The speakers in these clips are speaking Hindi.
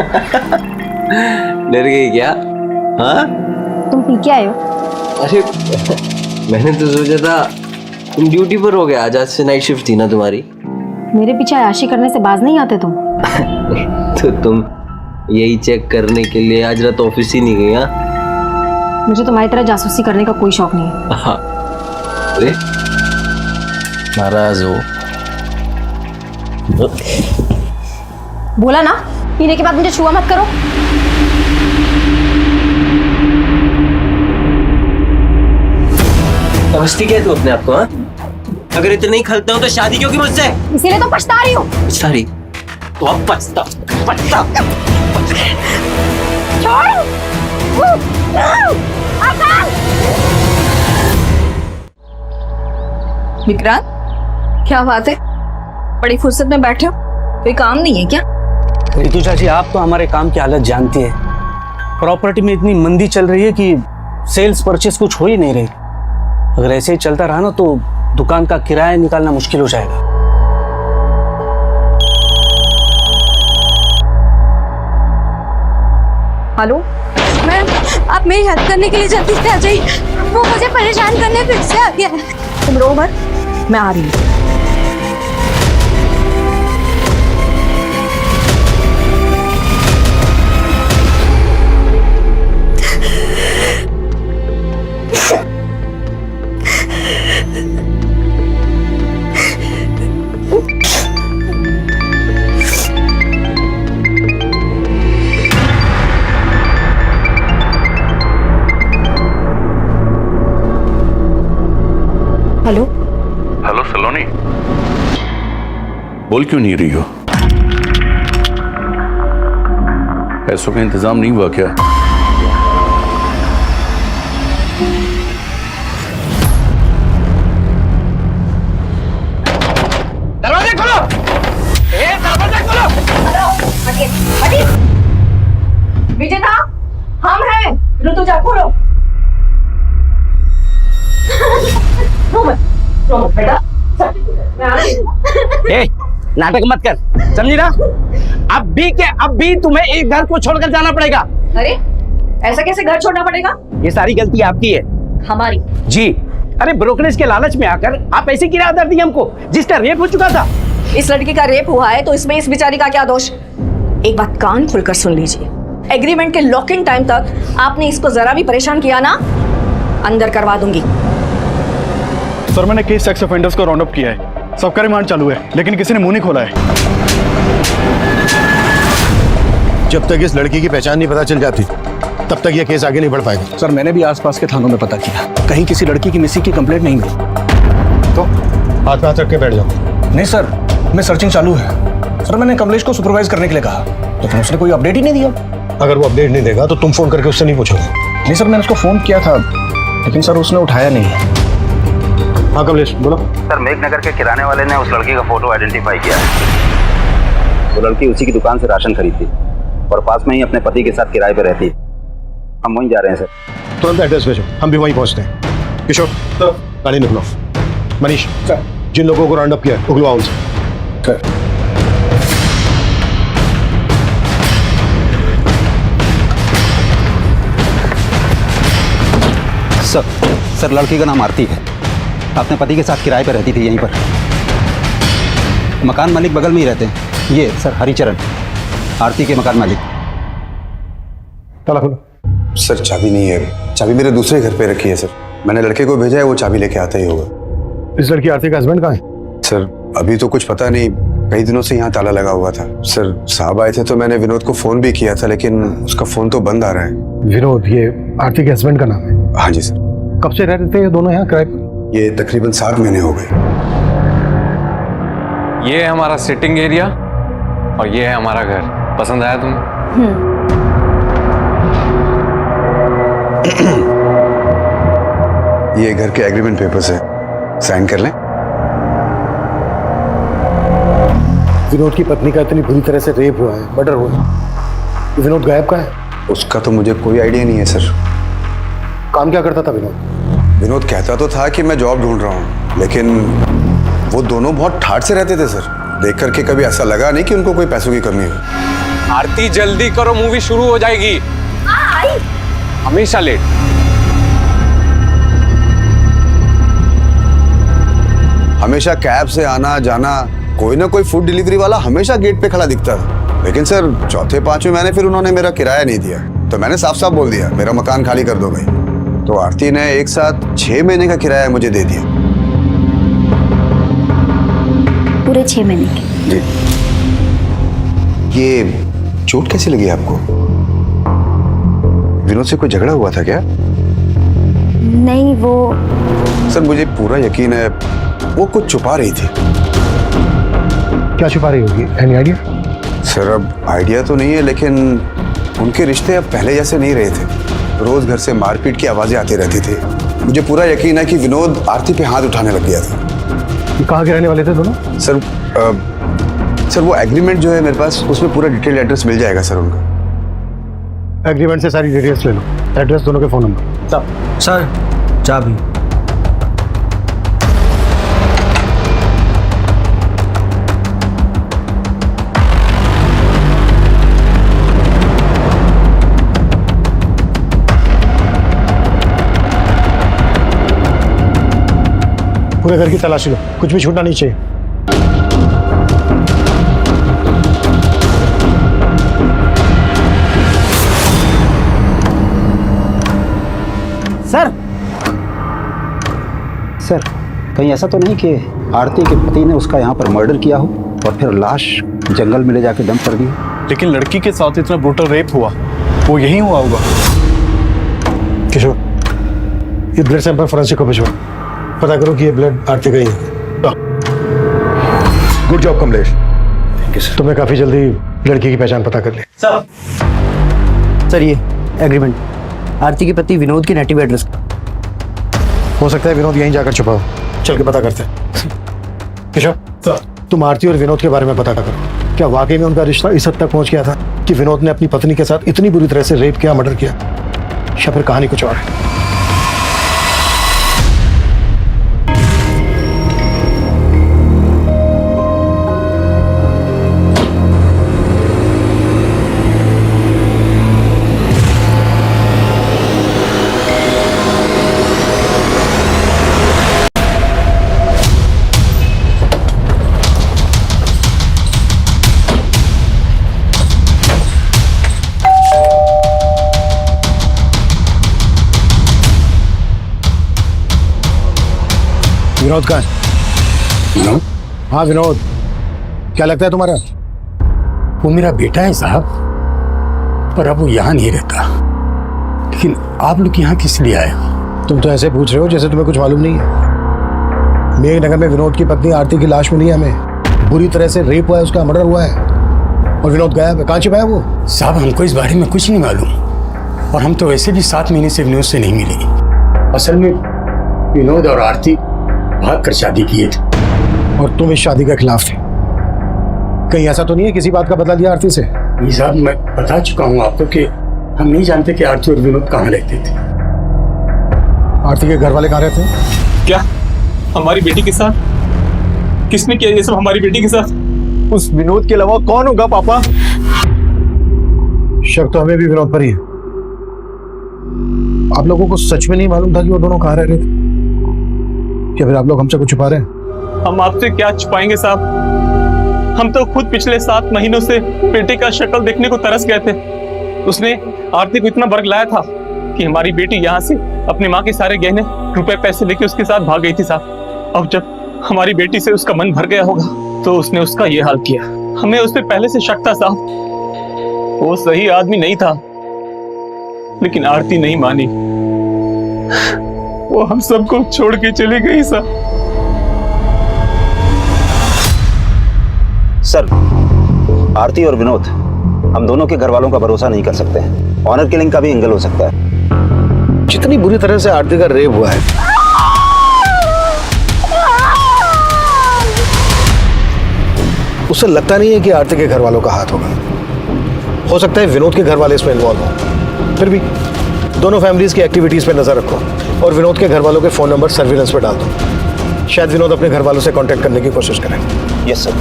डर गई क्या? हाँ, तुम पी के आए हो? अरे मैंने तो सोचा था तुम ड्यूटी पर हो गया, आज से नाइट शिफ्ट थी ना तुम्हारी। मेरे पीछे अयाशी करने से बाज नहीं आते तुम। तो तुम यही चेक करने के लिए आज रात ऑफिस ही नहीं गई? हाँ, मुझे तुम्हारी तरह जासूसी करने का कोई शौक नहीं है। अरे नाराज हो? बोला ना, पीने के बाद मुझे छुआ मत करो। समझती क्या तू अपने आप को? हाँ, अगर इतना ही खलता हूँ तो शादी क्यों की मुझसे? इसीलिए तो पछता रही हूँ। सारी तो अब पछता पछता। विक्रांत, क्या बात है? बड़ी फुर्सत में बैठे हो, कोई काम नहीं है क्या? रितु चाची, आप तो हमारे काम की हालत जानती है। प्रॉपर्टी में इतनी मंदी चल रही है कि सेल्स परचेस कुछ हो ही नहीं रही। अगर ऐसे ही चलता रहा ना तो दुकान का किराया निकालना मुश्किल हो जाएगा। हेलो मैम, आप मेरी हेल्प करने के लिए जल्दी से आ जाइए। वो मुझे परेशान करने फिर से आ गया है। तुम रो मत, मैं आ रही हूँ। हेलो हेलो सलोनी, बोल क्यों नहीं रही हो? पैसों का इंतजाम नहीं हुआ क्या? दरवाजे खोलो! दरवाजे खोलो! विजेता, हम हैं। ऋतुजा, खोलो। बेटा, मैं आ रही हूँ। ए, नाटक मत कर, समझी ना? अब भी तुम्हें एक घर को छोड़कर जाना पड़ेगा। अरे, ऐसा कैसे घर छोड़ना पड़ेगा? ये सारी गलती आपकी है। हमारी? जी, अरे ब्रोकरेज के लालच में आकर आप ऐसी किराया दर दी हमको, जिसका रेप हो चुका था। इस लड़की का रेप हुआ है तो इसमें इस बेचारी का क्या दोष? एक बात कान खोलकर सुन लीजिए, एग्रीमेंट के लॉकिंग टाइम तक आपने इसको जरा भी परेशान किया ना, अंदर करवा दूंगी। सर, मैंने केस सेक्स ऑफेंडर्स को राउंड अप किया है। सबका रिमांड चालू है, लेकिन किसी ने मुंह नहीं खोला है। जब तक इस लड़की की पहचान नहीं पता चल जाती तब तक यह केस आगे नहीं बढ़ पाएगा। सर, मैंने भी आसपास के थानों में पता किया, कहीं किसी लड़की की मिसिंग की कंप्लेंट नहीं मिली। तो हाथ पे हाथ रख के बैठ जाओ। नहीं सर, मैं सर्चिंग चालू है। सर, मैंने कमलेश को सुपरवाइज करने के लिए कहा, लेकिन उसने कोई अपडेट ही नहीं दिया। अगर वो अपडेट नहीं देगा तो तुम फोन करके उससे नहीं पूछोगे? नहीं सर, मैंने उसको फोन किया था, लेकिन सर उसने उठाया नहीं। हाँ कमलेश, बोलो। सर, मेघनगर के किराने वाले ने उस लड़की का फोटो आइडेंटिफाई किया है। वो लड़की उसी की दुकान से राशन खरीदती और पास में ही अपने पति के साथ किराए पे रहती। हम वहीं जा रहे हैं सर। तुरंत एड्रेस भेजो, हम भी वहीं पहुंचते हैं। किशोर, गाड़ी निकलो। मनीष, जिन लोगों को राउंड अप किया है उगलवाओ उनसे। सर, लड़की का नाम आरती है। अपने पति के साथ किराए पर रहती थी यहीं पर। मकान मालिक बगल में ही रहते हैं। ये सर हरिचरण, आरती के मकान मालिक। ताला खोलो। सर, चाबी नहीं है। चाबी मेरे दूसरे घर पे रखी है सर। मैंने लड़के को भेजा है, वो चाबी लेके आता ही होगा। इस लड़की आरती का हस्बैंड कहाँ है? सर, अभी तो कुछ पता नहीं। कई दिनों से यहाँ ताला लगा हुआ था। सर, साहब आए थे तो मैंने विनोद को फोन भी किया था, लेकिन उसका फोन तो बंद आ रहा है। विनोद, ये आरती के हस्बैंड का नाम है? हाँ जी सर। कब से रहते थे ये दोनों यहाँ किराए पर? ये तकरीबन 7 महीने हो गए। ये है हमारा सिटिंग एरिया और ये है हमारा घर। पसंद आया तुम्हें? ये घर के एग्रीमेंट पेपर्स है, साइन कर लें। विनोद की पत्नी का इतनी बुरी तरह से रेप हुआ है, मर्डर हुआ है। विनोद गायब कहाँ है? उसका तो मुझे कोई आइडिया नहीं है सर। काम क्या करता था विनोद? विनोद कहता तो था कि मैं जॉब ढूंढ रहा हूँ, लेकिन वो दोनों बहुत ठाठ से रहते थे सर। देख करके कभी ऐसा लगा नहीं कि उनको कोई पैसों की कमी हो। आरती जल्दी करो, मूवी शुरू हो जाएगी। हमेशा लेट। हमेशा कैब से आना जाना, कोई ना कोई फूड डिलीवरी वाला हमेशा गेट पे खड़ा दिखता था। लेकिन सर चौथे पांचवें महीने फिर उन्होंने मेरा किराया नहीं दिया, तो मैंने साफ साफ बोल दिया मेरा मकान खाली कर दो भाई। तो आरती ने एक साथ 6 महीने का किराया मुझे दे दिया। पूरे 6 महीने के। जी। ये चोट कैसे लगी आपको? विनोद से कोई झगड़ा हुआ था क्या? नहीं, वो सर मुझे पूरा यकीन है वो कुछ छुपा रही थी। क्या छुपा रही होगी? Any idea? सर अब आइडिया तो नहीं है, लेकिन उनके रिश्ते अब पहले जैसे नहीं रहे थे। रोज घर से मारपीट की आवाजें आती रहती थी। मुझे पूरा यकीन है कि विनोद आरती पे हाथ उठाने लग गया था। ये कहाँ के रहने वाले थे दोनों? सर वो एग्रीमेंट जो है मेरे पास, उसमें पूरा डिटेल एड्रेस मिल जाएगा सर उनका। एग्रीमेंट से सारी डिटेल्स ले लो, एड्रेस, दोनों के फोन नंबर। सर चाबी। पूरे घर की तलाशी लो, कुछ भी छूटना नहीं चाहिए। सर कहीं ऐसा तो नहीं कि आरती के पति ने उसका यहाँ पर मर्डर किया हो और फिर लाश जंगल में ले जाके डंप कर दी? लेकिन लड़की के साथ इतना ब्रूटल रेप हुआ, वो यही हुआ होगा। किशोर, ये ब्लड सैंपल फोरेंसिक को भिजवा, पता करो कि ये ब्लड आरती का ही है। गुड जॉब कमलेश, तुमने काफी जल्दी लड़की की पहचान पता कर ली। सर ये एग्रीमेंट आरती के पति विनोद के नेटिव एड्रेस का। हो सकता है विनोद यहीं जाकर छुपा हो, चल के पता करते हैं। किशोर, तुम आरती और विनोद के बारे में पता करो, क्या वाकई में उनका रिश्ता इस हद तक पहुंच गया था कि विनोद ने अपनी पत्नी के साथ इतनी बुरी तरह से रेप किया, मर्डर किया, या फिर कहानी कुछ और है? विनोद कहाँ है? हाँ विनोद, क्या लगता है तुम्हारा? वो मेरा बेटा है साहब, पर अब वो यहाँ नहीं रहता। लेकिन आप लोग यहाँ किस लिए आए? तुम तो ऐसे पूछ रहे हो जैसे तुम्हें कुछ मालूम नहीं है। मेघनगर में विनोद की पत्नी आरती की लाश मिली है हमें, बुरी तरह से रेप हुआ है, उसका मर्डर हुआ है और विनोद गायब है। कहाँ छिपा है वो? साहब हमको इस बारे में कुछ नहीं मालूम, और हम तो वैसे भी 7 महीने से विनोद से नहीं मिले। असल में विनोद और आरती भाग कर शादी किए थे और तुम इस शादी के खिलाफ थे। कहीं ऐसा तो नहीं है किसी बात का बदला लिया आरती से? नहीं साहब, मैं बता चुका हूँ आपको कि हम नहीं जानते कि आरती और विनोद कहाँ रहते थे। आरती के घर वाले कहाँ रहते हैं? क्या हमारी बेटी के साथ? किसने किया ये सब हमारी बेटी के साथ? उस विनोद के अलावा कौन होगा पापा? शक तो हमें भी विनोद पर ही है। आप लोगों को सच में नहीं मालूम था कि वो दोनों कहाँ रह रहे थे? क्या फिर आप लोग हमसे कुछ छुपा रहे हैं? हम आपसे क्या छुपाएंगे साहब, हम तो खुद पिछले 7 महीनों से बेटे का शक्ल देखने को तरस गए थे। उसने आरती को इतना बरगलाया था कि हमारी बेटी यहाँ से अपनी माँ के सारे गहने, रुपए, पैसे लेके उसके साथ भाग गई थी साहब। अब जब हमारी बेटी से उसका मन भर गया होगा तो उसने उसका ये हाल किया। हमें उस पर पहले से शक था साहब, वो सही आदमी नहीं था, लेकिन आरती नहीं मानी, वो हम सबको छोड़ के चली गई साहब। सर, आरती और विनोद, हम दोनों के घर वालों का भरोसा नहीं कर सकते हैं। ऑनर किलिंग का भी एंगल हो सकता है। जितनी बुरी तरह से आरती का रेप हुआ है, उससे लगता नहीं है कि आरती के घर वालों का हाथ होगा। हो सकता है विनोद के घर वाले इसमें इन्वॉल्व हो। फिर भी दोनों फैमिलीज की एक्टिविटीज पे नजर रखो और विनोद के घर वालों के फोन नंबर सर्विलेंस पे डाल दो। शायद विनोद अपने घर वालों से कांटेक्ट करने की कोशिश करें। Yes sir.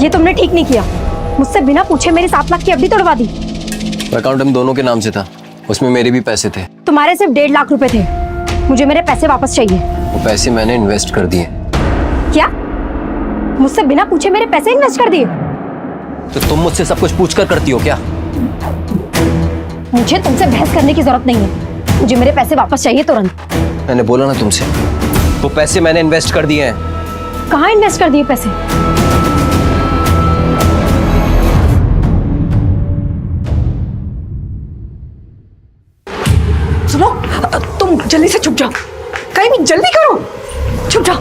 ये तुमने ठीक नहीं किया। मुझसे बिना पूछे मेरी 7 लाख की एफडी तोड़वा दी। अकाउंट हम दोनों के नाम से था, उसमें मेरे भी पैसे थे। तुम्हारे सिर्फ 1.5 लाख रुपए थे। मुझे मेरे पैसे वापस चाहिए। वो पैसे मैंने इन्वेस्ट कर दिए। क्या? मुझसे बिना पूछे मेरे पैसे इन्वेस्ट कर दिए? तो तुम मुझसे सब कुछ पूछकर करती हो क्या? मुझे तुमसे बहस करने की जरूरत नहीं है। मुझे मेरे पैसे वापस चाहिए तुरंत। मैंने बोला ना तुमसे, वो पैसे मैंने इन्वेस्ट कर दिए हैं। कहाँ इन्वेस्ट कर दिए पैसे? सुनो, तुम जल्दी से छुप जाओ, कहीं भी जल्दी करो, छुप जाओ।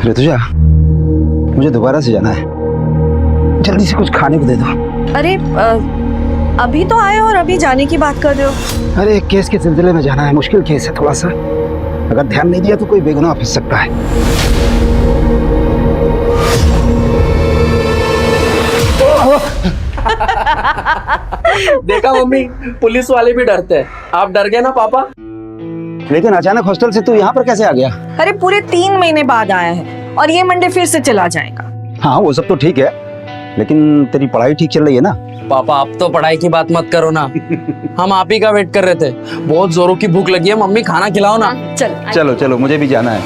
ऋतुजा, मुझे दोबारा से जाना है, जल्दी से कुछ खाने को दे दो। अरे अभी तो आए और अभी जाने की बात कर रहे हो? अरे एक केस के सिलसिले में जाना है, मुश्किल केस है थोड़ा सा, अगर ध्यान नहीं दिया तो कोई बेगुनाह फंस सकता है। देखा मम्मी, पुलिस वाले भी डरते हैं। आप डर गए ना पापा? लेकिन अचानक हॉस्टल से तू यहाँ पर कैसे आ गया? अरे पूरे 3 महीने बाद आया है और ये मंडे फिर से चला जाएगा। हाँ वो सब तो ठीक है, लेकिन तेरी पढ़ाई ठीक चल रही है ना? पापा आप तो पढ़ाई की बात मत करो ना, हम आप ही का वेट कर रहे थे। बहुत जोरों की भूख लगी है, मम्मी खाना खिलाओ ना। चलो चलो, मुझे भी जाना है।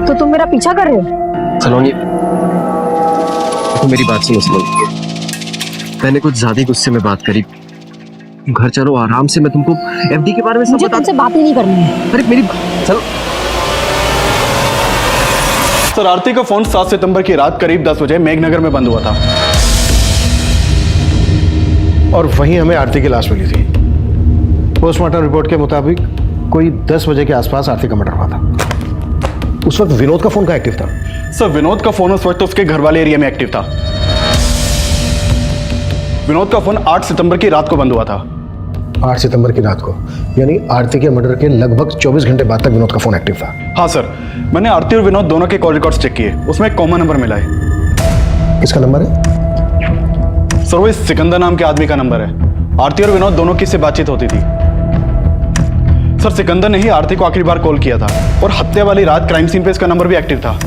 तो तुम मेरा पीछा कर रहे हो? सलोनी, तो मेरी बात सुनो सलोनी, मैंने कुछ ज्यादा ही गुस्से में बात करी। घर चलो आराम से, मैं तुमको एफडी के बारे में सब मुझे बता। तुमसे बात ही नहीं करनी है। अरे मेरी चलो। सर आरती का फोन 7 सितंबर की रात करीब 10 बजे मेघनगर में बंद हुआ था और वहीं हमें आरती की लाश मिली थी। पोस्टमार्टम रिपोर्ट के मुताबिक कोई 10 बजे के आसपास आरती का मर्डर हुआ था। उस वक्त विनोद का फोन का एक्टिव था? सर विनोद का फोन उस वक्त उसके घर वाले एरिया में एक्टिव था। विनोद का फोन 8 सितंबर की रात को बंद हुआ था। 8 सितंबर की रात को, यानी आरती के मर्डर के लगभग 24 घंटे बाद तक विनोद का फोन एक्टिव था। हाँ सर, मैंने आरती और विनोद दोनों के कॉल रिकॉर्ड्स चेक किए, उसमें एक कॉमन नंबर मिला है। किसका नंबर है? सर वो इस सिकंदर नाम के आदमी का नंबर है। आरती और विनोद दोनों की इससे बातचीत होती थी। सर सिकंदर ने ही आरती को आखिरी बार कॉल किया था और हत्या वाली रात क्राइम सीन पे इसका नंबर भी एक्टिव था।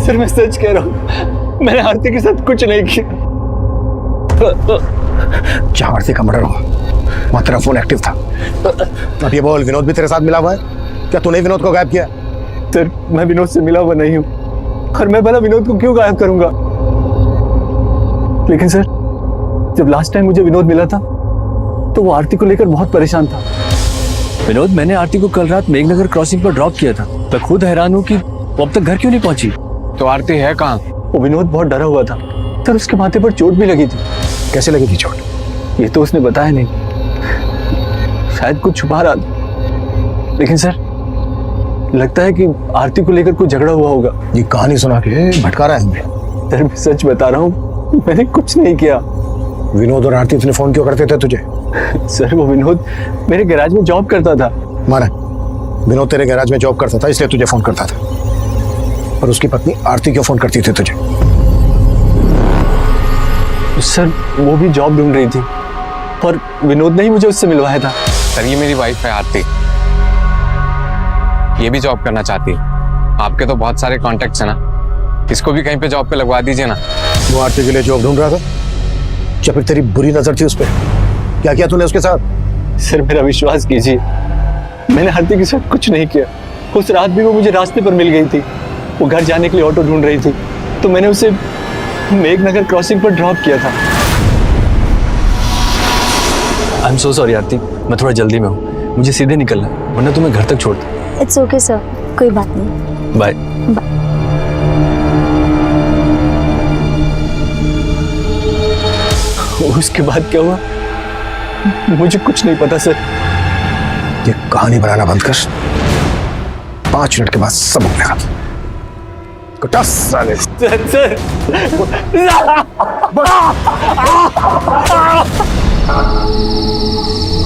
सर मैं सच कह रहा हूँ, मैंने आरती के साथ कुछ नहीं किया। जहां आरती का मर्डर हुआ वहां तेरा फोन एक्टिव था। अब ये बोल, विनोद भी तेरे साथ मिला हुआ है? क्या तूने विनोद को गायब किया? सर मैं विनोद से मिला हुआ नहीं हूँ, और मैं भला विनोद को क्यों गायब करूंगा? लेकिन सर जब लास्ट टाइम मुझे विनोद मिला था तो वो आरती को लेकर बहुत परेशान था। विनोद, मैंने आरती को कल रात मेघनगर क्रॉसिंग पर ड्रॉप किया था। मैं खुद हैरान हूँ कि वो अब तक घर क्यों नहीं पहुंची। तो आरती है कहाँ? वो विनोद बहुत डरा हुआ था सर, उसके माथे पर चोट भी लगी थी। कैसे लगी थी चोट? ये तो उसने बताया नहीं, शायद कुछ छुपा रहा था। लेकिन सर लगता है कि आरती को लेकर कोई झगड़ा हुआ होगा। ये कहानी सुना के भटका रहा है हमें। सर मैं सच बता रहा हूँ, मैंने कुछ नहीं किया। विनोद और आरती इतने फोन क्यों करते थे तुझे? सर वो विनोद मेरे गैराज में जॉब करता था। माना विनोद तेरे गैराज में जॉब करता था इसलिए तुझे फोन करता था, और उसकी पत्नी आरती क्यों फोन करती थी तुझे? सर वो भी जॉब ढूंढ रही थी और विनोद ने ही मुझे उससे मिलवाया था। सर ये मेरी वाइफ है आरती, ये भी जॉब करना चाहती है। आपके तो बहुत सारे कॉन्टेक्ट्स हैं ना, इसको भी कहीं पे जॉब पे लगवा दीजिए ना। वो आरती के लिए जॉब ढूंढ रहा था, जब फिर तेरी बुरी नजर थी उस पर, क्या किया तूने उसके साथ? सर मेरा विश्वास कीजिए, मैंने आरती के साथ कुछ नहीं किया। उस रात भी वो मुझे रास्ते पर मिल गई थी। वो घर जाने के लिए ऑटो ढूंढ रही थी तो मैंने उसे मेघनगर क्रॉसिंग पर ड्रॉप किया था। आई एम सो सॉरी आरती, मैं थोड़ा जल्दी में हूँ, मुझे सीधे निकलना है, वरना तुम्हें घर तक छोड़ दूँ। इट्स ओके सर, कोई बात नहीं। बाय। उसके बाद क्या हुआ मुझे कुछ नहीं पता सर। ये कहानी बनाना बंद कर 5 मिनट के बाद सब हो गया। कुटास साले।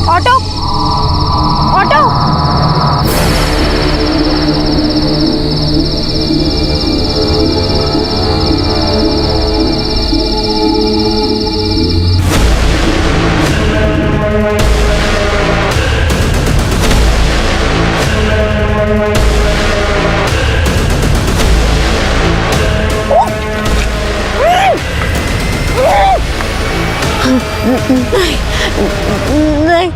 ऑटो ऑटो नहीं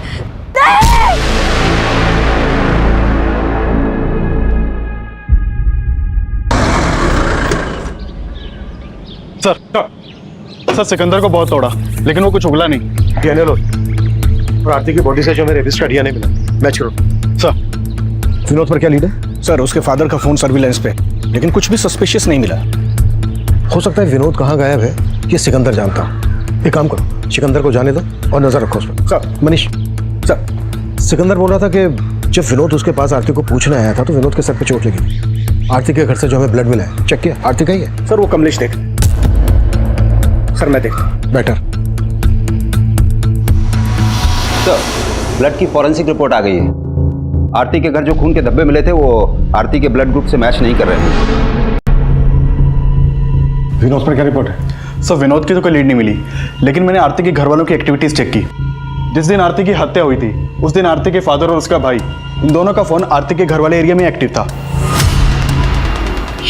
सर सिकंदर को बहुत तोड़ा लेकिन वो कुछ उगला नहीं। डीएनए लो और आरती की बॉडी से जो मेरे रेबिस का डीएनए मिला, मैच करो। सर विनोद पर क्या लीड है? सर उसके फादर का फोन सर्विलेंस पे, लेकिन कुछ भी सस्पिशियस नहीं मिला। हो सकता है विनोद कहाँ गायब है ये सिकंदर जानता हो। एक काम करो, सिकंदर को जाने दो और नजर रखो उस पर। सर। मनीष सर, सिकंदर बोल रहा था कि जब विनोद उसके पास आरती को पूछने आया था तो विनोद के सर पे चोट लगी। आरती के घर से जो हमें ब्लड मिला है चेक किया, आरती का ही है। सर वो कमलेश देख। सर मैं देखता। बेटर। सर ब्लड की फॉरेंसिक रिपोर्ट आ गई है। आरती के घर जो खून के धब्बे मिले थे वो आरती के ब्लड ग्रुप से मैच नहीं कर रहे हैं। विनोद पर क्या रिपोर्ट है? सर विनोद की तो कोई लीड नहीं मिली, लेकिन मैंने आरती के घर वालों की एक्टिविटीज चेक की। जिस दिन आरती की हत्या हुई थी उस दिन आरती के फादर और उसका भाई, इन दोनों का फोन आरती के घर वाले एरिया में एक्टिव था।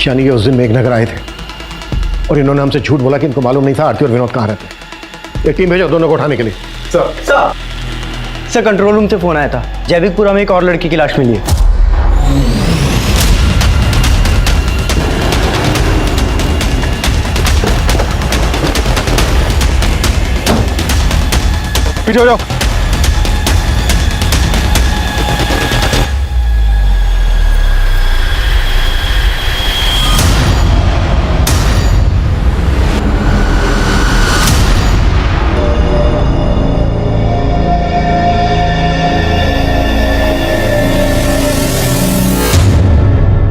यानी कि उस दिन मेघनगर आए थे और इन्होंने हमसे झूठ बोला कि इनको मालूम नहीं था आरती और विनोद कहाँ रहते। एक टीम भेजो दोनों को उठाने के लिए। सर कंट्रोल रूम से फोन आया था, जैविकपुरा में एक और लड़की की लाश मिली है। पीछे हो जाओ।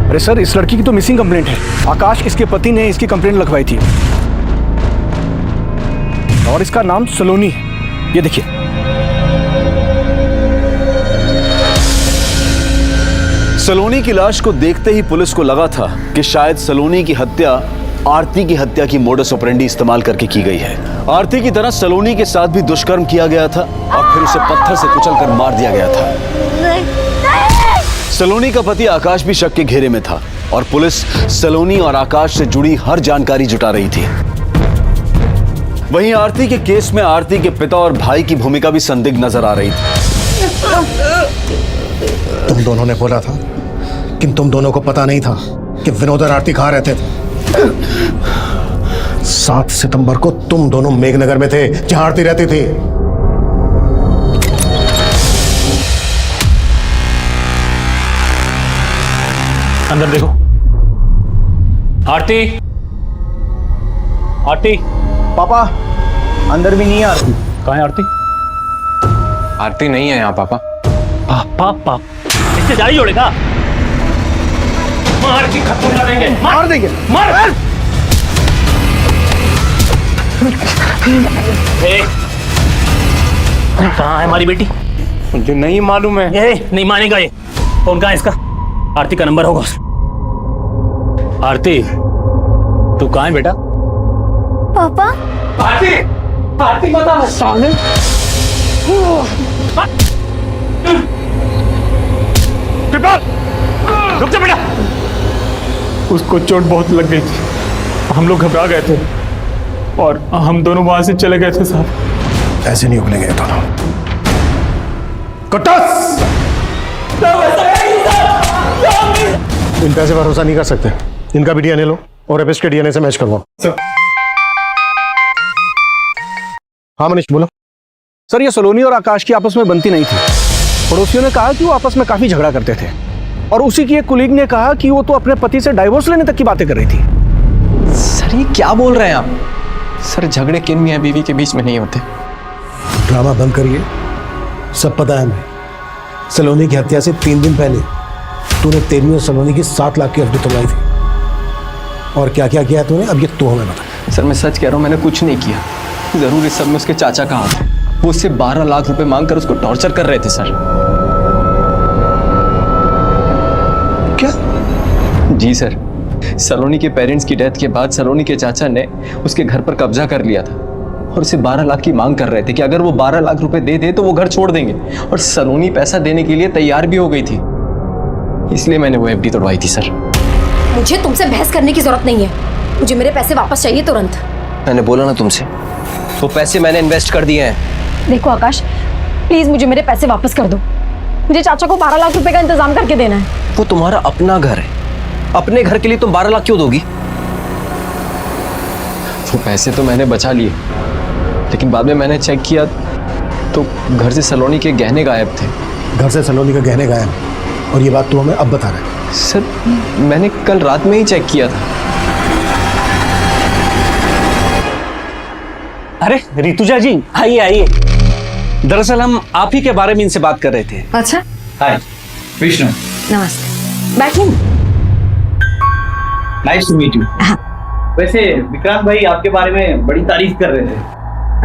अरे सर इस लड़की की तो मिसिंग कंप्लेंट है। आकाश इसके पति ने इसकी कंप्लेंट लिखवाई थी और इसका नाम सलोनी है। ये देखिए। सलोनी की लाश को देखते ही पुलिस को लगा था कि शायद सलोनी की हत्या आरती की हत्या की मोडस ऑपरेंडी इस्तेमाल करके की गई है। आरती की तरह सलोनी के साथ भी दुष्कर्म किया गया था और फिर उसे पत्थर से कुचलकर मार दिया गया था। सलोनी का पति आकाश भी शक के घेरे में था और पुलिस सलोनी और आकाश से जुड़ी हर जानकारी जुटा रही थी। वहीं आरती के केस में आरती के पिता और भाई की भूमिका भी संदिग्ध नजर आ रही थी। तुम दोनों ने बोला था कि तुम दोनों को पता नहीं था कि विनोद और आरती कहाँ रहते थे। 7 सितंबर को तुम दोनों मेघनगर में थे जहां आरती रहती थी। अंदर देखो। आरती, आरती। पापा अंदर भी नहीं है आरती। कहाँ है आरती? आरती नहीं है यहाँ पापा। पापा इससे जारी जोड़ेगा? मार के खत्म कर देंगे। मार देंगे। मार। कहाँ है हमारी बेटी? मुझे नहीं मालूम है। ये नहीं मानेगा ये। फोन कहाँ है इसका? आरती का नंबर होगा। आरती तू कहाँ है बेटा? पापा। आरती, आरती बता। साले रुक जा बेटा। उसको चोट बहुत लग गई थी, हम लोग घबरा गए थे और हम दोनों वहां से चले गए थे साहब। ऐसे नहीं उगलेंगे दोनों। कटस! इन पे से भरोसा नहीं कर सकते। इनका भी डीएनए लो और एपिस के डीएनए से मैच करवाओ। हाँ मनीष बोलो। सर ये सलोनी और आकाश की आपस में बनती नहीं थी। पड़ोसियों ने कहा कि वो आपस में काफी झगड़ा करते थे और उसी की एक कुलीग ने कहा कि वो तो अपने पति से डाइवोर्स लेने तक की बातें कर रही थी। सर ये क्या बोल रहे हैं आप? सर झगड़े किन मियां बीवी के बीच में नहीं होते। ड्रामा बंद करिए। सब पता है हमें। सलोनी की हत्या से 3 दिन पहले तूने तेरी और सलोनी की 7 लाख की एफडी तोड़वाई थी, और क्या क्या किया तूने, अब ये तू हमें बता। सर मैं सच कह रहा हूँ, मैंने कुछ नहीं किया। जरूर इस सब में उसके चाचा का हाथ है। वो उससे 12 लाख रुपए मांग कर उसको टॉर्चर कर रहे थे सर। क्या? जी सर, सलोनी के पेरेंट्स की डेथ के बाद सलोनी के चाचा ने उसके घर पर कब्जा कर लिया था और उसे 12 लाख की मांग कर रहे थे कि अगर वो 12 लाख रुपए दे दे तो वो घर छोड़ देंगे, और सलोनी पैसा देने के लिए तैयार भी हो गई थी। इसलिए मैंने वो एफडी तोड़वाई थी सर। मुझे तुमसे बहस करने की जरूरत नहीं है, मुझे मेरे पैसे वापस चाहिए तुरंत। मैंने बोला ना तुमसे, वो पैसे मैंने इन्वेस्ट कर दिए हैं। देखो आकाश, प्लीज मुझे मेरे पैसे वापस कर दो। मुझे चाचा को 12 लाख रुपए का इंतजाम करके देना है। वो तुम्हारा अपना घर है, अपने घर के लिए तुम 12 लाख क्यों दोगी? वो पैसे तो मैंने बचा लिए, लेकिन बाद में मैंने चेक किया तो घर से सलोनी के गहने गायब थे। घर से सलोनी के गहने गायब, और ये बात तू हमें अब बता रहा है? सर मैंने कल रात में ही चेक किया था। अरे रितुजा जी, आइए आइए। दरअसल हम आप ही के बारे में इनसे बात कर रहे थे। अच्छा, हाय विष्णु। नमस्ते, बैठिए। Nice to meet you. वैसे विक्रांत भाई आपके बारे में बड़ी तारीफ कर रहे थे।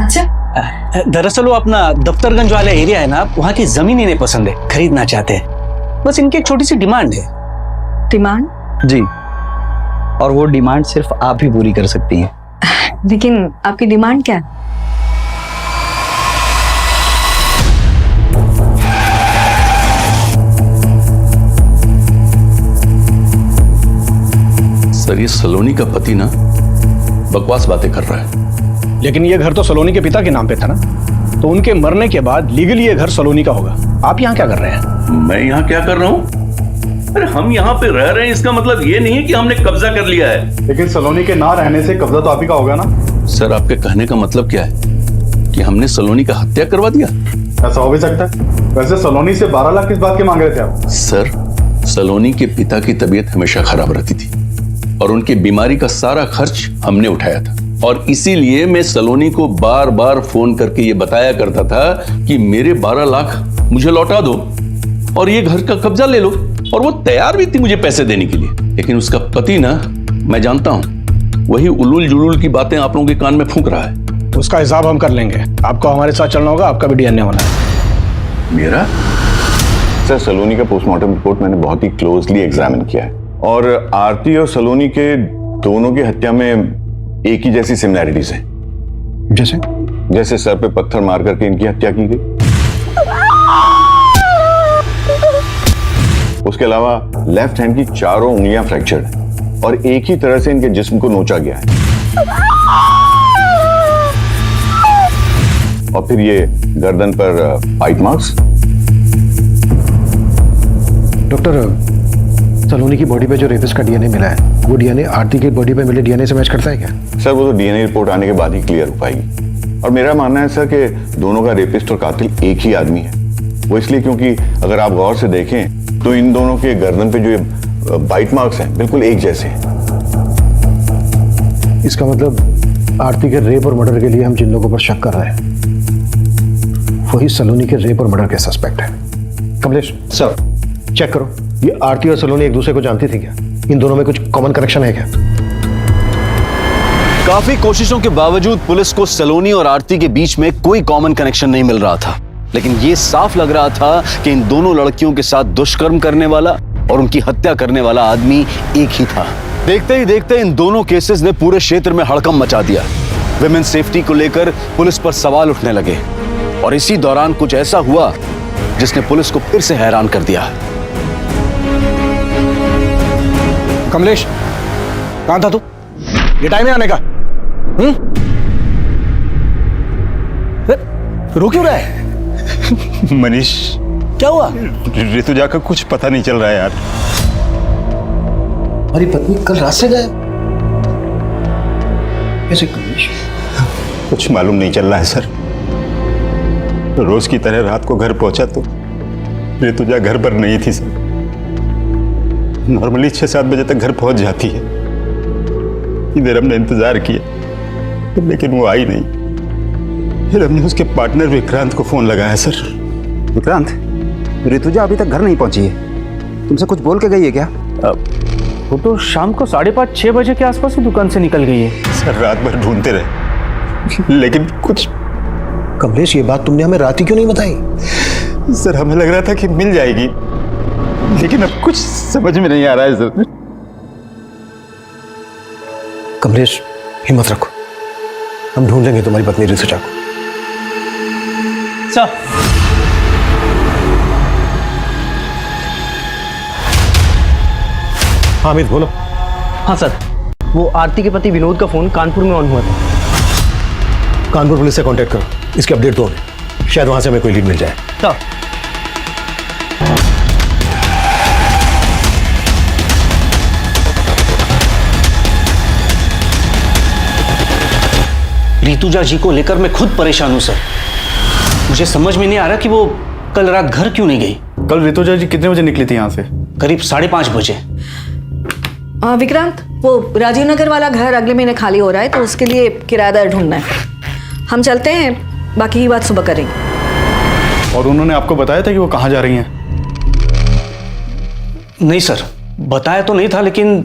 अच्छा, दरअसल वो अपना दफ्तरगंज वाला एरिया है ना, वहाँ की जमीन इन्हें पसंद है, खरीदना चाहते हैं। बस इनकी एक छोटी सी डिमांड है। डिमांड? जी, और वो डिमांड सिर्फ आप ही पूरी कर सकती हैं। लेकिन आपकी डिमांड क्या है? सर ये सलोनी का पति ना बकवास बातें कर रहा है। लेकिन ये घर तो सलोनी के पिता के नाम पे था ना, तो उनके मरने के बाद लीगली ये घर सलोनी का होगा। आप यहाँ क्या कर रहे हैं? मैं यहाँ क्या कर रहा हूँ? अरे हम यहाँ पे रह रहे हैं, इसका मतलब ये नहीं है कि हमने कब्जा कर लिया है। लेकिन सलोनी के ना रहने से कब्जा तो आप ही का होगा ना। सर आपके कहने का मतलब क्या है कि हमने सलोनी का हत्या करवा दिया? ऐसा हो भी सकता है। वैसे सलोनी से 12 लाख किस बात के मांग रहे थे आप? सर सलोनी के पिता की तबीयत हमेशा खराब रहती थी और उनकी बीमारी का सारा खर्च हमने उठाया था, और इसीलिए मैं सलोनी को बार बार फोन करके ये बताया करता था कि मेरे 12 लाख मुझे लौटा दो और ये घर का कब्जा ले लो, और वो तैयार भी थी मुझे पैसे देने के लिए। लेकिन उसका पति ना, मैं जानता हूं, वही उलूल जुलूल की बातें आप लोगों के कान में फूंक रहा है। उसका हिसाब हम कर लेंगे। आपको हमारे साथ चलना होगा, आपका भी डीएनए होना है। मेरा? सर सलोनी का पोस्टमार्टम रिपोर्ट मैंने बहुत ही क्लोजली एग्जामिन किया है, और आरती और सलोनी के दोनों की हत्या में एक ही जैसी सिमिलैरिटीज हैं। जैसे? जैसे सर पे पत्थर मार करके इनकी हत्या की गई, उसके अलावा लेफ्ट हैंड की चारों उंगलियां फ्रैक्चर्ड हैं और एक ही तरह से इनके जिस्म को नोचा गया है। और फिर ये गर्दन पर बाइट मार्क्स। डॉक्टर, सलोनी की बॉडी पे जो रेपिस्ट का डीएनए मिला है, वो डीएनए आरती की बॉडी पे मिले डीएनए से मैच करता है क्या? सर वो तो डीएनए रिपोर्ट आने के बाद ही क्लियर हो पाएगी। और मेरा मानना है सर कि दोनों का रेपिस्ट और कातिल एक ही आदमी है। वो इसलिए क्योंकि अगर आप गौर से देखें तो इन दोनों के गर्दन पे जो ये बाइट मार्क्स हैं बिल्कुल एक जैसे हैं। इसका मतलब आरती के रेप और मर्डर के लिए हम जिन लोगों पर शक कर रहे हैं वही सलोनी के रेप और मर्डर के सस्पेक्ट है। कमलेश सर, चेक करो, ये आरती और सलोनी एक दूसरे को जानती थी क्या? इन दोनों में कुछ कॉमन कनेक्शन है क्या? काफी कोशिशों के बावजूद पुलिस को सलोनी और आरती के बीच में कोई कॉमन कनेक्शन नहीं मिल रहा था, लेकिन यह साफ लग रहा था कि इन दोनों लड़कियों के साथ दुष्कर्म करने वाला और उनकी हत्या करने वाला आदमी एक ही था। देखते ही देखते इन दोनों केसेस ने पूरे क्षेत्र में हड़कंप मचा दिया। विमेन सेफ्टी को लेकर पुलिस पर सवाल उठने लगे, और इसी दौरान कुछ ऐसा हुआ जिसने पुलिस को फिर से हैरान कर दिया। कमलेश, कहां था तू? ये टाइम है आने का? रो क्यों रहा है? मनीष, क्या हुआ? ऋतुजा का कुछ पता नहीं चल रहा है यार। हमारी पत्नी कल रात से गायब कैसे? कमलेश, कुछ मालूम नहीं चल रहा है सर। रोज की तरह रात को घर पहुंचा तो ऋतुजा घर पर नहीं थी सर। नॉर्मली 6-7 बजे तक घर पहुंच जाती है। इधर हमने इंतजार किया लेकिन वो आई नहीं। फिर हमने उसके पार्टनर विक्रांत को फोन लगाया सर। विक्रांत, ऋतुजा अभी तक घर नहीं पहुंची है, तुमसे कुछ बोल के गई है क्या? वो तो शाम को 5:30-6 बजे के आसपास ही दुकान से निकल गई है। सर रात भर ढूंढते रहे लेकिन कुछ। कमलेश, ये बात तुमने हमें रात ही क्यों नहीं बताई? सर हमें लग रहा था कि मिल जाएगी, लेकिन अब कुछ समझ में नहीं आ रहा है सर। कमलेश, हिम्मत रखो, हम ढूंढ लेंगे तुम्हारी पत्नी ऋतुजा को। सर हामिद बोलो। हाँ सर, वो आरती के पति विनोद का फोन कानपुर में ऑन हुआ था। कानपुर पुलिस से कांटेक्ट करो, इसकी अपडेट दो हमें, शायद वहां से हमें कोई लीड मिल जाए। सर ऋतुजा जी को लेकर मैं खुद परेशान हूं सर। मुझे समझ में नहीं आ रहा कि वो कल रात घर क्यों नहीं गई। कल ऋतुजा जी कितने बजे निकली थी यहाँ से? करीब 5:30 बजे। विक्रांत, वो राजीव नगर वाला घर अगले महीने खाली हो रहा है, तो उसके लिए किराएदार ढूंढना है। हम चलते हैं, बाकी की बात सुबह करेंगे। और उन्होंने आपको बताया था कि वो कहाँ जा रही हैं? नहीं सर, बताया तो नहीं था, लेकिन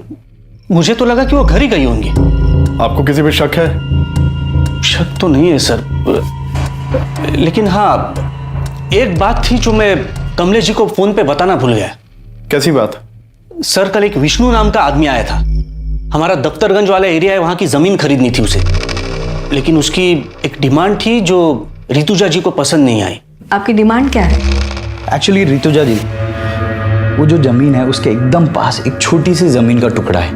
मुझे तो लगा कि वो घर ही गई होंगी। आपको किसी पे शक है? शक तो नहीं है सर, लेकिन हाँ, एक बात थी जो मैं कमलेश जी को फोन पे बताना भूल गया। कैसी बात? सर, कल एक विष्णु नाम का आदमी आया था। हमारा दफ्तरगंज वाला एरिया है, वहां की जमीन खरीदनी थी उसे, लेकिन उसकी एक डिमांड थी जो ऋतुजा जी को पसंद नहीं आई। आपकी डिमांड क्या है? एक्चुअली ऋतुजा जी, वो जो जमीन है उसके एकदम पास एक छोटी सी जमीन का टुकड़ा है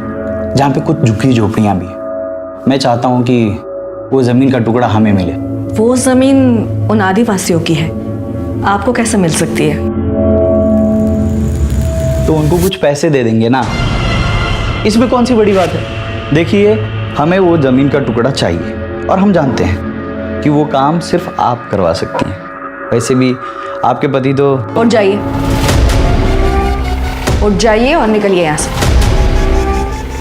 जहाँ पे कुछ झुग्गी झोपड़ियाँ भी है। मैं चाहता हूँ कि वो जमीन का टुकड़ा हमें मिले। वो जमीन उन आदिवासियों की है, आपको कैसे मिल सकती है? तो उनको कुछ पैसे दे देंगे ना, इसमें कौन सी बड़ी बात है। देखिए, हमें वो जमीन का टुकड़ा चाहिए और हम जानते हैं कि वो काम सिर्फ आप करवा सकती हैं। वैसे भी आपके पति तो। उठ जाइए, उठ जाइए और निकलिए यहाँ से।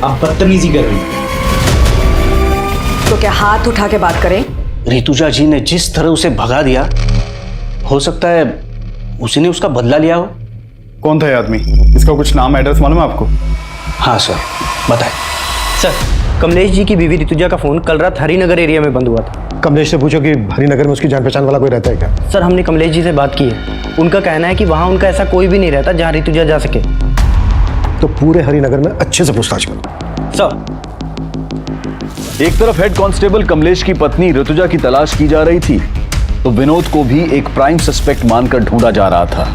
आप बदतमीजी कर रही हैं। तो क्या हाथ उठा के बात करें? ऋतुजा जी ने जिस तरह उसे भगा दिया, हो सकता है उसी ने उसका बदला लिया हो। कौन था ये आदमी? इसका कुछ नाम एड्रेस मालूम है आपको? हाँ सर, बताएं। सर, कमलेश जी की बीवी ऋतुजा का फोन कल रात हरिनगर एरिया में बंद हुआ था। कमलेश से पूछो कि हरिनगर में उसकी जान पहचान वाला कोई रहता है क्या? सर, हमने कमलेश जी से बात की है, उनका कहना है कि वहाँ उनका ऐसा कोई भी नहीं रहता जहाँ ऋतुजा जा सके। तो पूरे हरिनगर में अच्छे से पूछताछ करो। सर, एक तरफ हेड कांस्टेबल कमलेश की पत्नी ऋतुजा की तलाश की जा रही थी, तो विनोद को भी एक प्राइम सस्पेक्ट मानकर ढूंढा जा रहा था।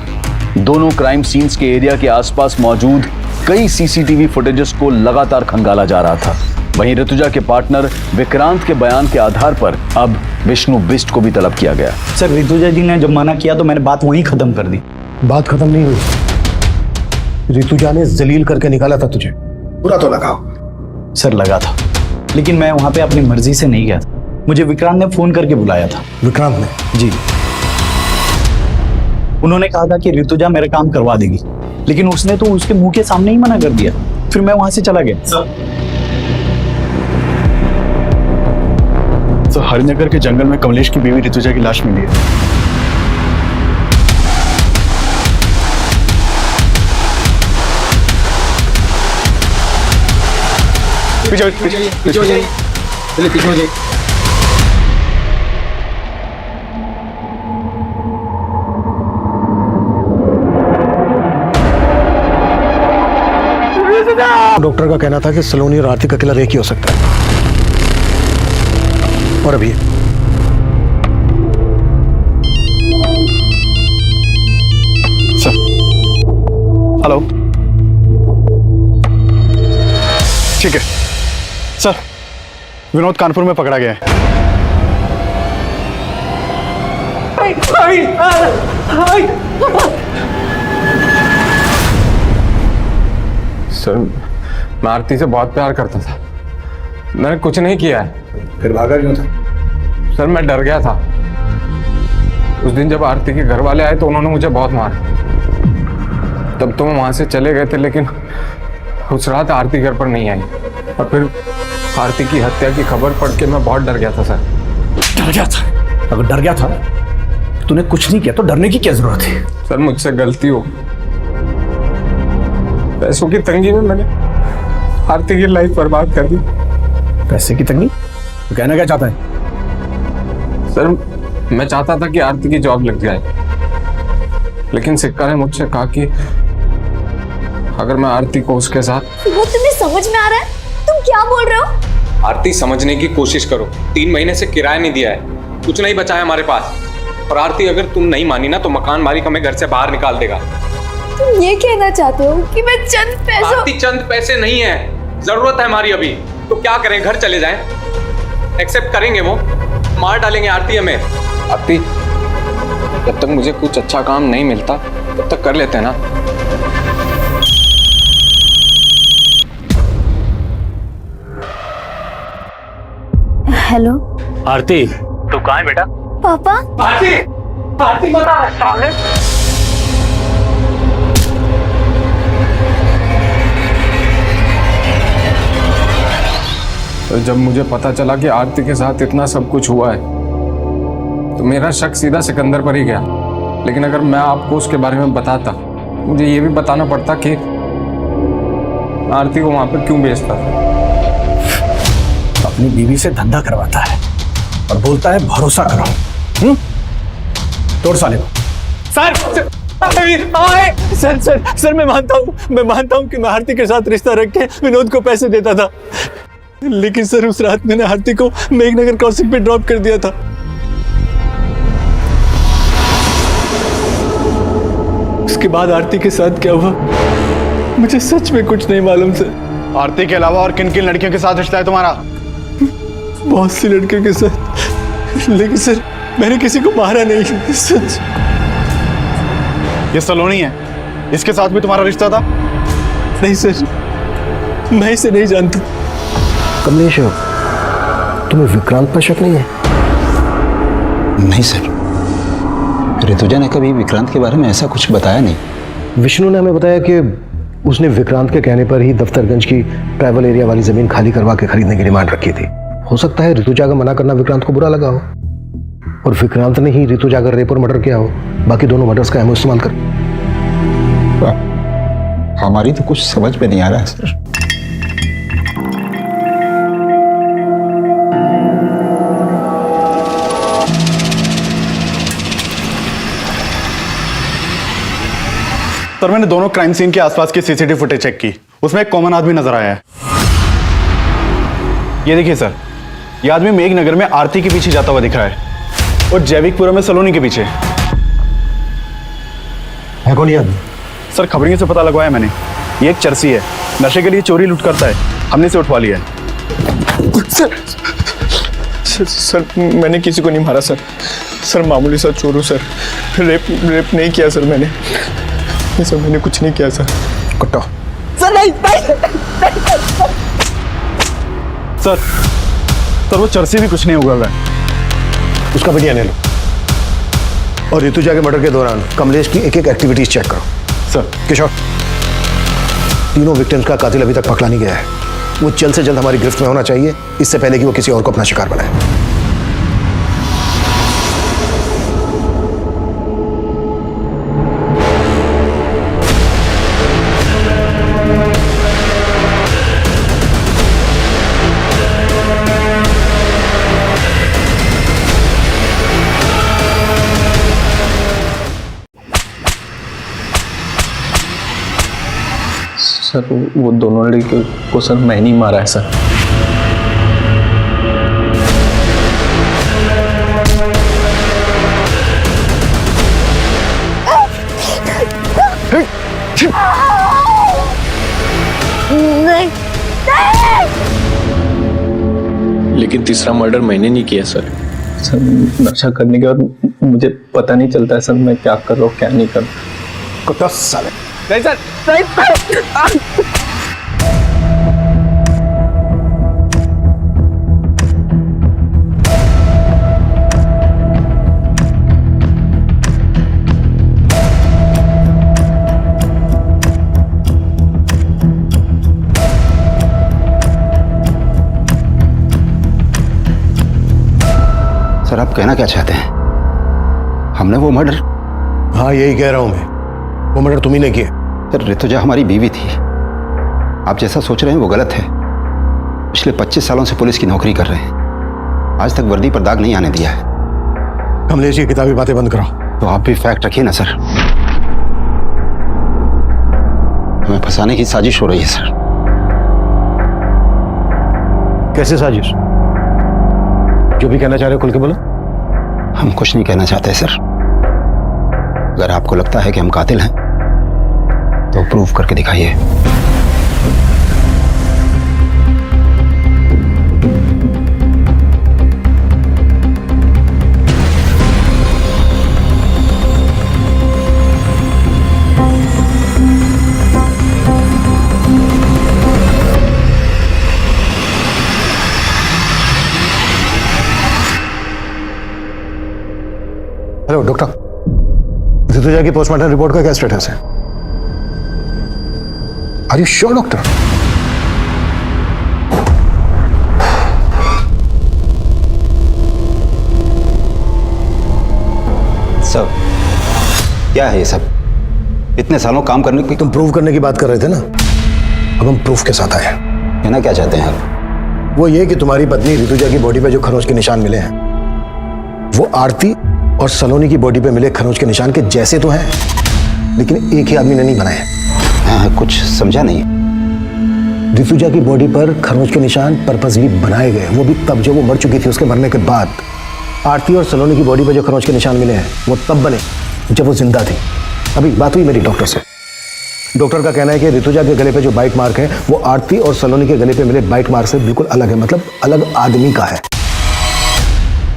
दोनों क्राइम सीन्स के एरिया के आसपास मौजूद कई सीसीटीवी फुटेजेस को लगातार खंगाला जा रहा था। वहीं ऋतुजा के पार्टनर विक्रांत के बयान के आधार पर अब विष्णु बिष्ट को भी तलब किया गया। सर, ऋतुजा जी ने जब मना किया तो मैंने बात वहीं खत्म कर दी। बात खत्म नहीं हुई, ऋतुजा ने जलील करके निकाला था तुझे, बुरा तो लगा। सर, लगा था, लेकिन मैं वहां पे अपनी मर्जी से नहीं गया था। मुझे विक्रांत ने फोन करके बुलाया था। विक्रांत ने? जी। उन्होंने कहा था कि ऋतुजा मेरा काम करवा देगी, लेकिन उसने तो उसके मुंह के सामने ही मना कर दिया। फिर मैं वहां से चला गया। सर, हरिनगर के जंगल में कमलेश की बीवी ऋतुजा की लाश मिली है। पीछे हो जाइए। डॉक्टर का कहना था कि सलोनी और आरती का किलर एक ही हो सकता है। और अभी सर, हेलो, ठीक है सर, विनोद कानपुर में पकड़ा गया है। सर, मैं आरती से बहुत प्यार करता था, मैंने कुछ नहीं किया है। फिर भागा क्यों था? सर, मैं डर गया था। उस दिन जब आरती के घर वाले आए तो उन्होंने मुझे बहुत मारा। तब तो मैं वहां से चले गए थे, लेकिन उस रात आरती घर पर नहीं आई। और फिर आरती की हत्या की खबर पढ़ के मैं बहुत डर गया था सर। डर गया था? अगर डर गया था तूने कुछ नहीं किया तो डरने की क्या जरूरत है? सर, मुझसे गलती हो, पैसों की तंगी में मैंने आरती की लाइफ बर्बाद कर दी। पैसे की तंगी? तो कहना क्या चाहता है? सर मैं चाहता था कि आरती की जॉब लग जाए, लेकिन सिक्का ने मुझसे कहा कि अगर मैं आरती को उसके साथ। वो तुम्हें समझ में आ रहा है? तुम क्या बोल रहे हो? आरती समझने की कोशिश करो, 3 महीने से किराया नहीं दिया है, कुछ नहीं बचा है हमारे पास। और आरती अगर तुम नहीं मानी ना तो मकान मालिक हमें घर से बाहर निकाल देगा। तुम ये कहना चाहते हो कि मैं चंद पैसों? आरती चंद पैसे नहीं है, जरूरत है हमारी अभी। तो क्या करें, घर चले जाएं? एक्सेप्ट करेंगे वो? मार डालेंगे आरती हमें। आरती जब तक मुझे कुछ अच्छा काम नहीं मिलता तब तक कर लेते हैं ना। हेलो आरती, तू कहाँ है बेटा? पापा। आरती, आरती बता साले। तो जब मुझे पता चला कि आरती के साथ इतना सब कुछ हुआ है तो मेरा शक सीधा सिकंदर पर ही गया। लेकिन अगर मैं आपको उसके बारे में बताता, मुझे ये भी बताना पड़ता कि आरती को वहां पर क्यों भेजता था। अपनी बीवी से धंधा करवाता है और बोलता है भरोसा करो। तोड़ साले को। सर सर सर सर मैं मानता हूँ कि मैं आरती के साथ रिश्ता रख के विनोद को पैसे देता था, लेकिन सर उस रात मैंने आरती को मेघनगर क्रॉसिंग पे ड्रॉप कर दिया था। उसके बाद आरती के साथ क्या हुआ मुझे सच में कुछ नहीं मालूम सर। आरती के अलावा और किन किन लड़कियों के साथ रिश्ता है तुम्हारा? बहुत सी लड़कियों के साथ, लेकिन सर मैंने किसी को मारा नहीं। सच। ये सलोनी है, इसके साथ भी तुम्हारा रिश्ता था? नहीं सर, मैं इसे नहीं जानता। कमलेश, तुम्हें विक्रांत पर शक नहीं है? नहीं सर, ऋतुजा ने कभी विक्रांत के बारे में ऐसा कुछ बताया नहीं। विष्णु ने हमें बताया कि उसने विक्रांत के कहने पर ही दफ्तरगंज की ट्राइबल एरिया वाली जमीन खाली करवा के खरीदने की डिमांड रखी थी। हो सकता है ऋतुजा का मना करना विक्रांत को बुरा लगा हो और विक्रांत ने ही ऋतुजा का रेप और मर्डर किया हो, बाकी दोनों मर्डर्स का एमओ इस्तेमाल कर। हमारी तो कुछ समझ में नहीं आ रहा है सर। सर मैंने दोनों क्राइम सीन के आसपास की सीसीटीवी फुटेज चेक की, उसमें एक कॉमन आदमी नजर आया है। ये देखिए सर, ये आदमी मेघनगर में आरती के पीछे जाता हुआ दिख रहा है और जैविकपुरा में सलोनी के पीछे। है कौन ये आदमी? सर खबरियों से पता लगवाया मैंने, ये एक चरसी है, नशे के लिए चोरी लूट करता है, हमने इसे उठवा लिया है। सर मैंने किसी को नहीं मारा सर। सर मामूली सा चोर हूं सर, रेप नहीं किया सर मैंने। सर मैंने कुछ नहीं किया सर। कुत्ता। सर नहीं। सर वो चरसी भी कुछ नहीं हुआ है। उसका भी डीएनए लो और ऋतुजा के मर्डर के दौरान कमलेश की एक एक एक्टिविटीज चेक करो। सर। किशोर, तीनों विक्टिम्स का कातिल अभी तक पकड़ा नहीं गया है। वो जल्द से जल्द हमारी गिरफ्त में होना चाहिए, इससे पहले कि वो किसी और को अपना शिकार बनाए। सर वो दोनों लड़कियों को सर मैं नहीं मारा है सर। नहीं। लेकिन तीसरा मर्डर मैंने नहीं किया सर। सर नशा करने के बाद मुझे पता नहीं चलता है सर मैं क्या कर रहा हूँ क्या नहीं कर रहा। कुत्ता साले। नहीं सर, सर आप कहना क्या चाहते हैं? हमने वो मर्डर? हाँ यही कह रहा हूं मैं, वो मर्डर तुम ही ने किया। सर ऋतुजा हमारी बीवी थी, आप जैसा सोच रहे हैं वो गलत है। पिछले 25 सालों से पुलिस की नौकरी कर रहे हैं, आज तक वर्दी पर दाग नहीं आने दिया है। कमलेश, ये किताबी बातें बंद करो। तो आप भी फैक्ट रखिए ना सर। हमें फंसाने की साजिश हो रही है सर। कैसे साजिश? जो भी कहना चाह रहे हो खुल के बोलो। हम कुछ नहीं कहना चाहते सर। अगर आपको लगता है कि हम कातिल हैं तो प्रूव करके दिखाइए। हेलो डॉक्टर, ऋतुजा की पोस्टमार्टम रिपोर्ट का क्या स्टेटस है? Are you sure doctor? सब क्या है ये सब? इतने सालों काम करने की तुम प्रूव करने की बात कर रहे थे ना, अब हम प्रूफ के साथ आए हैं। कहना क्या चाहते हैं आप? वो ये कि तुम्हारी पत्नी ऋतुजा की बॉडी पे जो खरोंच के निशान मिले हैं वो आरती और सलोनी की बॉडी पे मिले खरोंच के निशान के जैसे तो हैं, लेकिन एक ही आदमी ने नहीं बनाए। हाँ, कुछ समझा नहीं। ऋतुजा की बॉडी पर खरोंच के निशान पर्पसली बनाए गए, वो भी तब जब वो मर चुकी थी। उसके मरने के बाद आरती और सलोनी की बॉडी पर जो खरोंच के निशान मिले हैं वो तब बने जब वो जिंदा थी। अभी बात हुई मेरी डॉक्टर से। डॉक्टर का कहना है कि ऋतुजा के गले पे जो बाइट मार्क है वो आरती और सलोनी के गले पे मिले बाइट मार्क से बिल्कुल अलग है, मतलब अलग आदमी का है।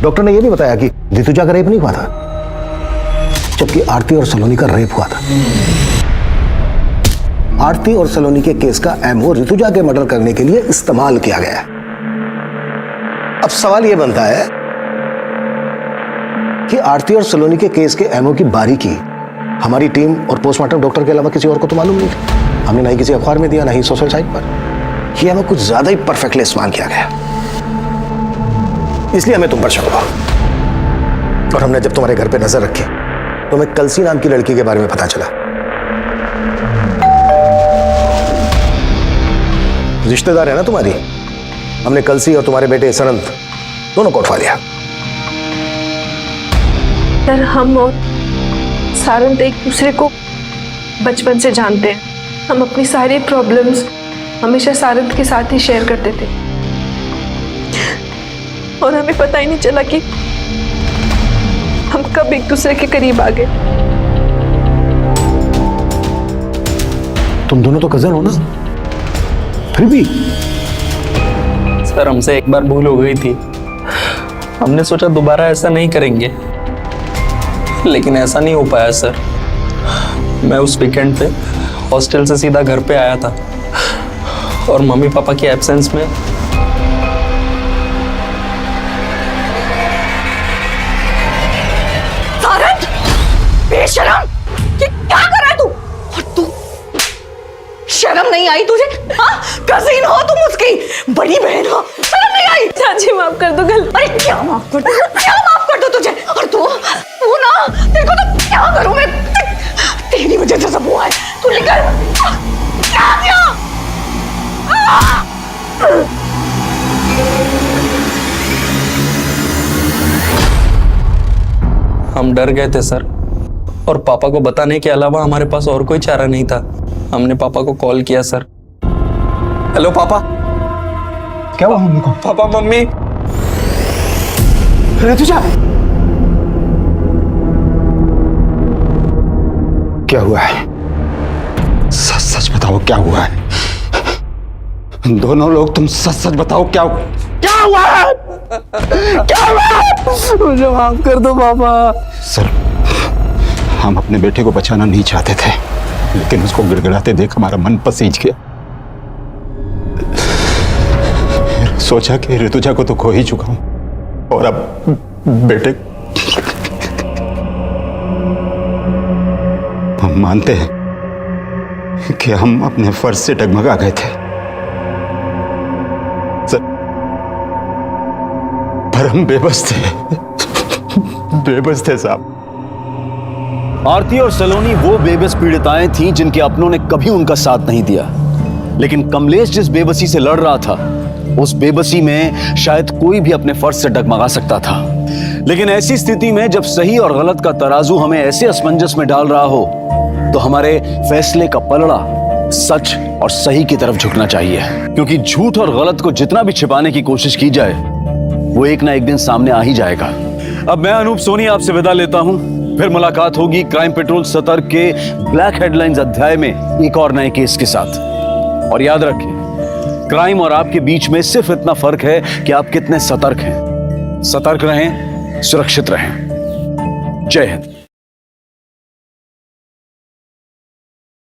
डॉक्टर ने यह भी बताया कि ऋतुजा का रेप नहीं हुआ था, जबकि आरती और सलोनी का रेप हुआ था। आरती और सलोनी के केस का एमओ ऋतुजा के मर्डर करने के लिए इस्तेमाल किया गया। अब सवाल यह बनता है कि आरती और सलोनी के केस के एमओ की बारीकी हमारी टीम और पोस्टमार्टम डॉक्टर के अलावा किसी और को तो मालूम नहीं था। हमने ना ही किसी अखबार में दिया, ना ही सोशल साइट पर। यह हमें कुछ ज्यादा ही परफेक्टली इस्तेमाल किया गया, इसलिए हमें तुम पर शक हुआ। और हमने जब तुम्हारे घर पे नजर रखी तो हमें कलसी नाम की लड़की के बारे में पता चला। रिश्तेदार है ना तुम्हारी। हमने कलसी और तुम्हारे बेटे सनंत दोनों को उठवा लिया। सर, हम और सारंत एक दूसरे को बचपन से जानते हैं। हम अपनी सारी प्रॉब्लम्स हमेशा सारंत के साथ ही शेयर करते थे और हमें पता ही नहीं चला कि हम कब एक दूसरे के करीब आ गए। तुम दोनों तो कजन हो ना, फिर भी। सर, हमसे एक बार भूल हो गई थी। हमने सोचा दोबारा ऐसा नहीं करेंगे, लेकिन ऐसा नहीं हो पाया सर। मैं उस वीकेंड पे हॉस्टल से सीधा घर पे आया था और मम्मी पापा के एब्सेंस में सारंग, बेशरम, ये क्या कर रहा है तू? और तू शर्म नहीं आई तुझे? हाँ, कजिन हो तुम उसकी, बड़ी बहन हो, शर्म नहीं आई? चाची माफ कर दो गलती। अरे क्या माफ कर दो? क्या माफ कर दो तुझे? और तू ना, तेरे को तो क्या करूं मैं? तेरी वजह से सब हुआ है। तू निकल। क्या किया? हम डर गए थे सर, और पापा को बताने के अलावा हमारे पास और कोई चारा नहीं था। हमने पापा को कॉल किया सर। हेलो पापा। क्या हुआ मम्मी को? पापा, मम्मी। ऋतुजा, क्या हुआ है? सच सच बताओ क्या हुआ है? दोनों लोग तुम सच सच बताओ क्या हुआ है? क्या हुआ है? मुझे माफ कर दो पापा। सर, हम अपने बेटे को बचाना नहीं चाहते थे, लेकिन उसको गिड़गिड़ाते देख हमारा मन पसीज गया। सोचा कि ऋतुजा को तो खो ही चुका हूं और अब बेटे। हम मानते हैं कि हम अपने फर्ज से डगमगा गए थे सर, पर हम बेबस थे साहब। आरती और सलोनी वो बेबस पीड़िताएं थीं जिनके अपनों ने कभी उनका साथ नहीं दिया। लेकिन कमलेश जिस बेबसी से लड़ रहा था, उस बेबसी में शायद कोई भी अपने फर्ज से डगमगा सकता था। लेकिन ऐसी स्थिति में जब सही और गलत का तराजू हमें ऐसे असमंजस में डाल रहा हो, तो हमारे फैसले का पलड़ा सच और सही की तरफ झुकना चाहिए। क्योंकि झूठ और गलत को जितना भी छिपाने की कोशिश की जाए, वो एक ना एक दिन सामने आ ही जाएगा। अब मैं अनूप सोनी आपसे विदा लेता हूं। फिर मुलाकात होगी क्राइम पेट्रोल सतर्क के ब्लैक हेडलाइंस अध्याय में एक और नए केस के साथ। और याद रखें, क्राइम और आपके बीच में सिर्फ इतना फर्क है कि आप कितने सतर्क हैं। सतर्क रहें, सुरक्षित रहें। जय हिंद।